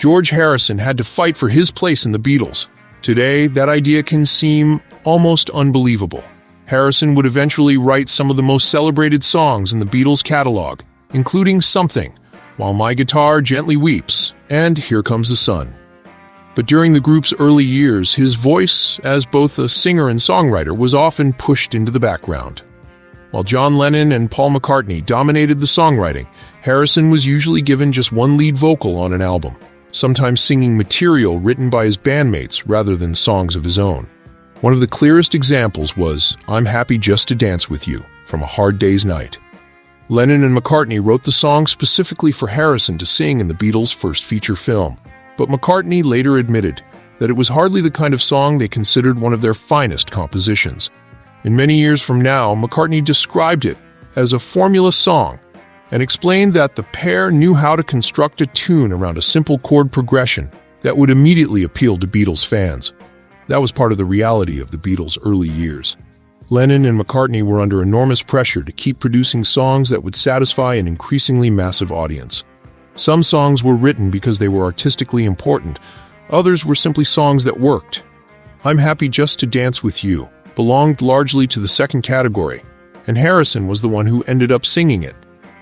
George Harrison had to fight for his place in the Beatles. Today, that idea can seem almost unbelievable. Harrison would eventually write some of the most celebrated songs in the Beatles' catalog, including Something, While My Guitar Gently Weeps, and Here Comes the Sun. But during the group's early years, his voice, as both a singer and songwriter, was often pushed into the background. While John Lennon and Paul McCartney dominated the songwriting, Harrison was usually given just one lead vocal on an album, sometimes singing material written by his bandmates rather than songs of his own. One of the clearest examples was I'm Happy Just to Dance With You from A Hard Day's Night. Lennon and McCartney wrote the song specifically for Harrison to sing in the Beatles' first feature film, but McCartney later admitted that it was hardly the kind of song they considered one of their finest compositions. In many years from now, McCartney described it as a formula song and explained that the pair knew how to construct a tune around a simple chord progression that would immediately appeal to Beatles fans. That was part of the reality of the Beatles' early years. Lennon and McCartney were under enormous pressure to keep producing songs that would satisfy an increasingly massive audience. Some songs were written because they were artistically important, others were simply songs that worked. I'm Happy Just to Dance With You belonged largely to the second category, and Harrison was the one who ended up singing it.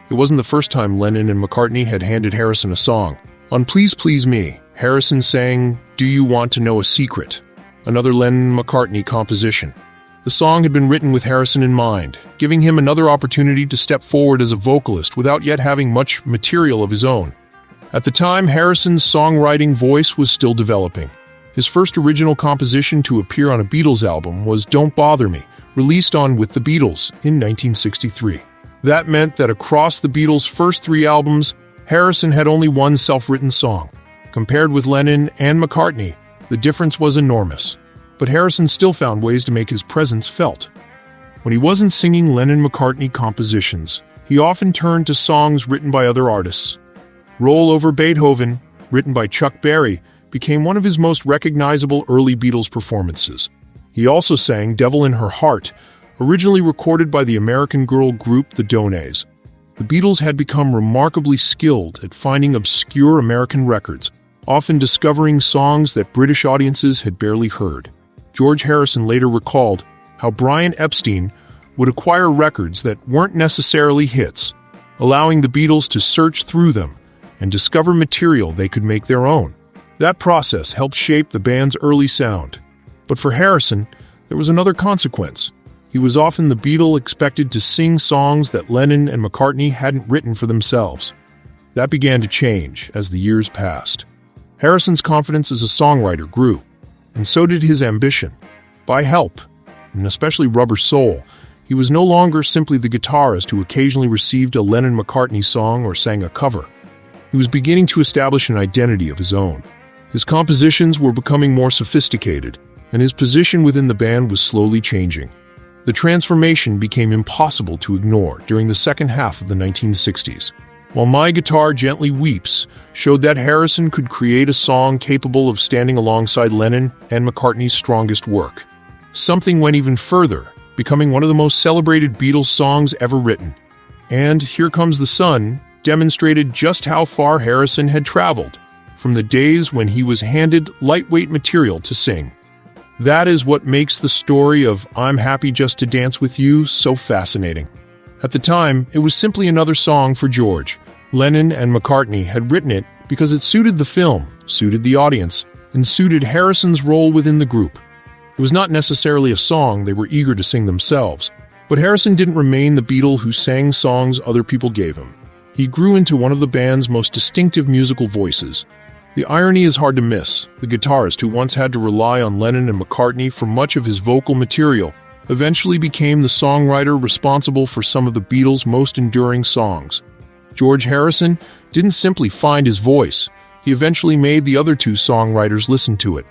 It wasn't the first time Lennon and McCartney had handed Harrison a song. On Please Please Me, Harrison sang Do You Want to Know a Secret, another Lennon-McCartney composition. The song had been written with Harrison in mind, giving him another opportunity to step forward as a vocalist without yet having much material of his own. At the time, Harrison's songwriting voice was still developing. His first original composition to appear on a Beatles album was Don't Bother Me, released on With the Beatles in 1963. That meant that across the Beatles' first 3 albums, Harrison had only one self-written song. Compared with Lennon and McCartney, the difference was enormous. But Harrison still found ways to make his presence felt. When he wasn't singing Lennon-McCartney compositions, he often turned to songs written by other artists. Roll Over Beethoven, written by Chuck Berry, became one of his most recognizable early Beatles performances. He also sang Devil in Her Heart, originally recorded by the American girl group The Donays. The Beatles had become remarkably skilled at finding obscure American records, often discovering songs that British audiences had barely heard. George Harrison later recalled how Brian Epstein would acquire records that weren't necessarily hits, allowing the Beatles to search through them and discover material they could make their own. That process helped shape the band's early sound. But for Harrison, there was another consequence. He was often the Beatle expected to sing songs that Lennon and McCartney hadn't written for themselves. That began to change as the years passed. Harrison's confidence as a songwriter grew, and so did his ambition. By Help, and especially Rubber Soul, he was no longer simply the guitarist who occasionally received a Lennon-McCartney song or sang a cover. He was beginning to establish an identity of his own. His compositions were becoming more sophisticated, and his position within the band was slowly changing. The transformation became impossible to ignore during the second half of the 1960s. While My Guitar Gently Weeps showed that Harrison could create a song capable of standing alongside Lennon and McCartney's strongest work. Something went even further, becoming one of the most celebrated Beatles songs ever written. And Here Comes the Sun demonstrated just how far Harrison had traveled, from the days when he was handed lightweight material to sing. That is what makes the story of I'm Happy Just to Dance With You so fascinating. At the time, it was simply another song for George. Lennon and McCartney had written it because it suited the film, suited the audience, and suited Harrison's role within the group. It was not necessarily a song they were eager to sing themselves, but Harrison didn't remain the Beatle who sang songs other people gave him. He grew into one of the band's most distinctive musical voices. The irony is hard to miss. The guitarist who once had to rely on Lennon and McCartney for much of his vocal material eventually became the songwriter responsible for some of the Beatles' most enduring songs. George Harrison didn't simply find his voice, he eventually made the other 2 songwriters listen to it.